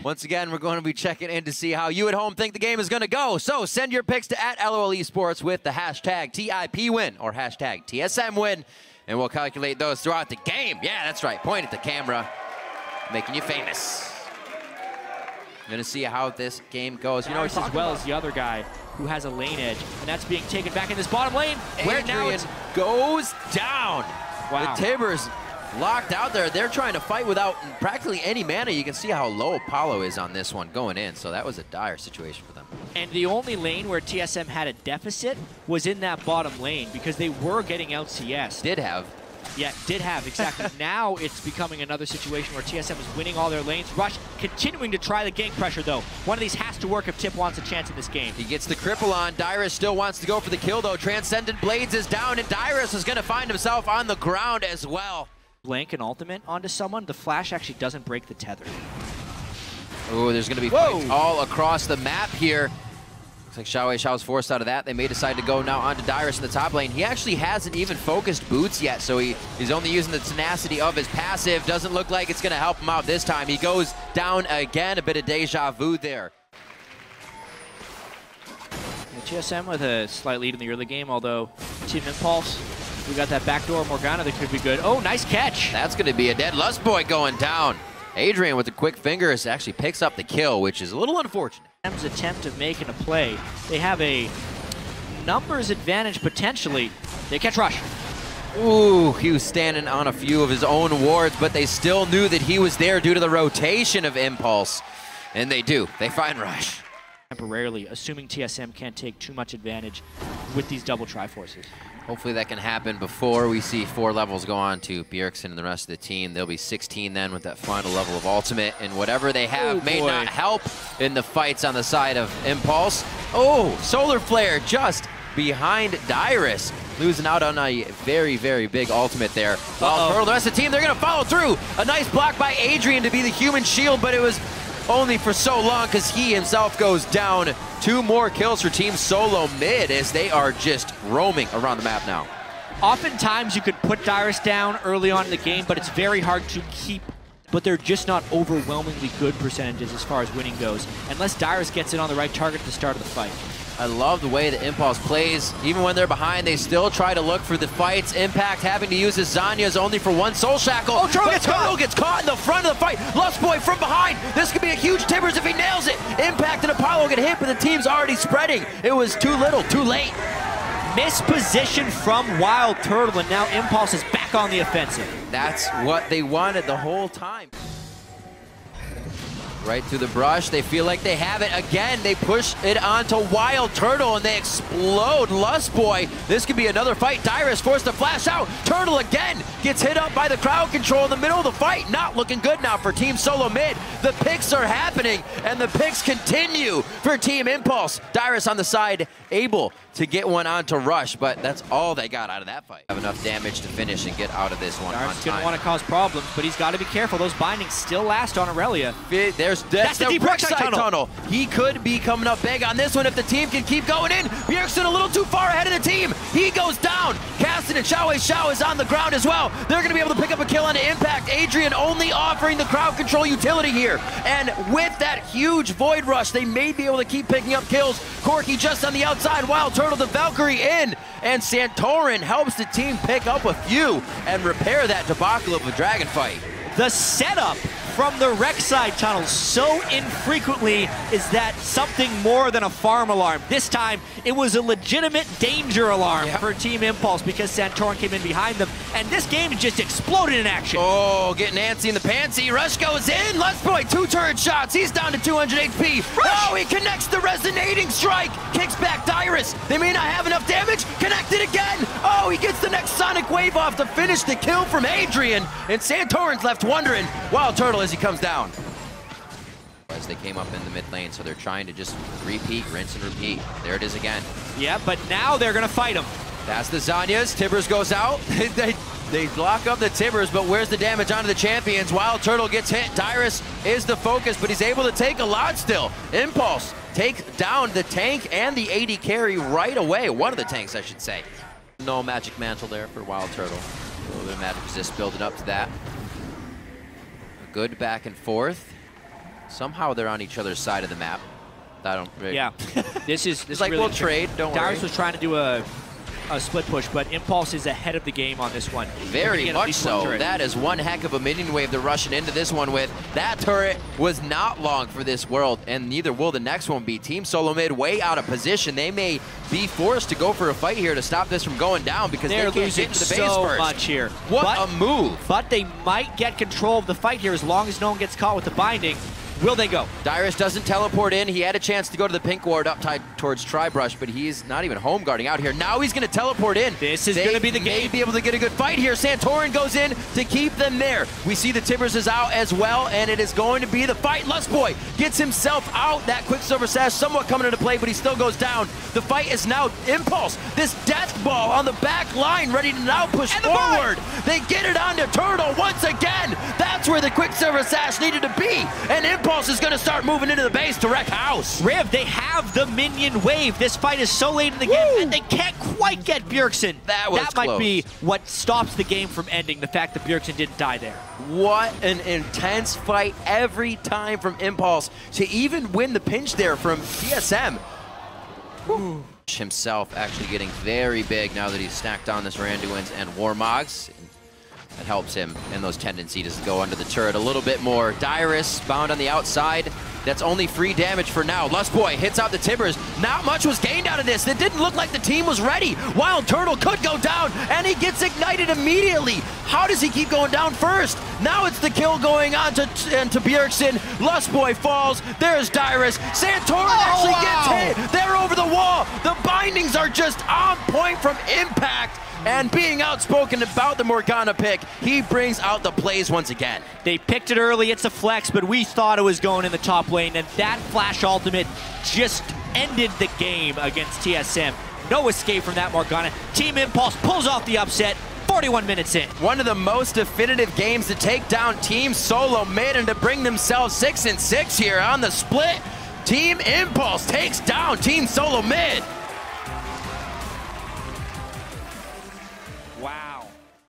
Once again, we're going to be checking in to see how you at home think the game is going to go. So send your picks to @LOL eSports with the hashtag TIPWin or hashtag TSMWin, and we'll calculate those throughout the game. Yeah, that's right. Point at the camera, making you famous. I'm going to see how this game goes. You know, as well as the other guy who has a lane edge, and that's being taken back in this bottom lane, where now it goes down. Wow. The Tibbers locked out there. They're trying to fight without practically any mana. You can see how low Apollo is on this one going in, so that was a dire situation for them. And the only lane where TSM had a deficit was in that bottom lane because they were getting LCS. Did have. Yeah, did have, exactly. Now it's becoming another situation where TSM is winning all their lanes. Rush continuing to try the gank pressure, though. One of these has to work if Tip wants a chance in this game. He gets the cripple on. Dyrus still wants to go for the kill, though. Transcendent Blades is down, and Dyrus is going to find himself on the ground as well. Blank an ultimate onto someone, the flash actually doesn't break the tether. Oh, there's going to be fights all across the map here. Looks like Xiao's forced out of that. They may decide to go now onto Dyrus in the top lane. He actually hasn't even focused boots yet, so he's only using the tenacity of his passive. Doesn't look like it's going to help him out this time. He goes down again. A bit of deja vu there. TSM with a slight lead in the early game, although Team Impulse, we got that backdoor Morgana that could be good. Oh, nice catch. That's going to be a dead Lust Boy going down. Adrian with the quick fingers actually picks up the kill, which is a little unfortunate. TSM's attempt of making a play. They have a numbers advantage potentially. They catch Rush. Ooh, he was standing on a few of his own wards, but they still knew that he was there due to the rotation of Impulse. And they do. They find Rush. Temporarily, assuming TSM can't take too much advantage with these double Triforces. Hopefully that can happen before we see 4 levels go on to Bjergsen and the rest of the team. They'll be 16 then with that final level of Ultimate, and whatever they have may not help in the fights on the side of Impulse. Oh, Solar Flare just behind Dyrus, losing out on a very, very big ultimate there. While the rest of the team, they're going to follow through. A nice block by Adrian to be the human shield, but it was only for so long because he himself goes down. 2 more kills for Team SoloMid as they are just roaming around the map now. Oftentimes you could put Dyrus down early on in the game, but it's very hard to keep. But they're just not overwhelmingly good percentages as far as winning goes, unless Dyrus gets it on the right target at the start of the fight. I love the way that Impulse plays. Even when they're behind, they still try to look for the fights. Impact having to use his Zanyas only for 1 Soul Shackle. Oh, Turtle gets caught in the front of the fight. Lust Boy from behind. This could be a huge Tibbers if he nails it. Impact and Apollo get hit, but the team's already spreading. It was too little, too late. Misposition from Wild Turtle, and now Impulse is back on the offensive. That's what they wanted the whole time. Right through the brush, they feel like they have it again. They push it onto Wild Turtle and they explode Lust Boy. This could be another fight. Dyrus forced to flash out. Turtle again gets hit up by the crowd control in the middle of the fight. Not looking good now for Team SoloMid. The picks are happening and the picks continue for Team Impulse. Dyrus on the side, able to get one onto Rush, but that's all they got out of that fight. Have enough damage to finish and get out of this one on time. Dyrus is going to want to cause problems, but he's got to be careful. Those bindings still last on Aurelia. That's the deep Rek'Sai tunnel. He could be coming up big on this one if the team can keep going in. Bjergsen a little too far ahead of the team. He goes down. Caston and Xiao is on the ground as well. They're going to be able to pick up a kill on the Impact. Adrian only offering the crowd control utility here. And with that huge Void Rush, they may be able to keep picking up kills. Corky just on the outside. Wild Turtle, the Valkyrie in. And Santorin helps the team pick up a few and repair that debacle of a dragon fight. The setup from the Rek'Sai tunnel so infrequently is that something more than a farm alarm. This time, it was a legitimate danger alarm for Team Impulse because Santorin came in behind them, and this game just exploded in action. Oh, getting antsy in the pantsy. Rush goes in. Lust Boy, 2 turret shots. He's down to 200 HP. Rush. Oh, he connects the resonating strike. Kicks back Dyrus. They may not have enough damage. Connected again. Oh, he gets the next Sonic Wave off to finish the kill from Adrian, and Santorin's left wondering. Wild Turtle as he comes down. As they came up in the mid lane, so they're trying to just repeat, rinse and repeat. There it is again. Yeah, but now they're going to fight him. That's the Zanyas. Tibbers goes out. They lock up the Tibbers, but where's the damage onto the champions? Wild Turtle gets hit. Dyrus is the focus, but he's able to take a lot still. Impulse takes down the tank and the AD carry right away. One of the tanks, I should say. No magic mantle there for Wild Turtle. A little bit of magic resist building up to that. Good back and forth. Somehow they're on each other's side of the map. I don't really... Yeah. This is like, really we'll trade, don't worry. Darius was trying to do a split push, but Impulse is ahead of the game on this one. Very much so. That is one heck of a minion wave they're rushing into this one with. That turret was not long for this world, and neither will the next one be. Team SoloMid way out of position. They may be forced to go for a fight here to stop this from going down because they're they can't losing get to the base so first. much here. What a move. But they might get control of the fight here as long as no one gets caught with the binding. Will they go? Darius doesn't teleport in. He had a chance to go to the pink ward up tied towards Tribrush, but he's not even home guarding out here. Now he's going to teleport in. This is going to be the game. They may be able to get a good fight here. Santorin goes in to keep them there. We see the Tibbers is out as well, and it is going to be the fight. Lustboy gets himself out. That Quicksilver Sash somewhat coming into play, but he still goes down. The fight is now Impulse. This death ball on the back line ready to now push forward. They get it onto Turtle once again. That's where the Quicksilver Sash needed to be, and Impulse is going to start moving into the base to wreck house. Riv, they have the minion wave. This fight is so late in the game, and they can't quite get Bjergsen. That might be what stops the game from ending, the fact that Bjergsen didn't die there. What an intense fight every time from Impulse to even win the pinch there from TSM. Himself actually getting very big now that he's stacked on this Randuin's and Warmogs. That helps him in those tendencies to go under the turret a little bit more. Dyrus bound on the outside. That's only free damage for now. Lustboy hits out the Tibbers. Not much was gained out of this. It didn't look like the team was ready. Wild Turtle could go down, and he gets ignited immediately. How does he keep going down first? Now it's the kill going on to Bjergsen. Lustboy falls. There's Dyrus. Santorin actually gets hit. They're over the wall. The bindings are just on point from impact. And being outspoken about the Morgana pick, he brings out the plays once again. They picked it early, it's a flex, but we thought it was going in the top lane, and that flash ultimate just ended the game against TSM. No escape from that Morgana. Team Impulse pulls off the upset, 41 minutes in. One of the most definitive games to take down Team SoloMid and to bring themselves 6-6 here on the split. Team Impulse takes down Team SoloMid.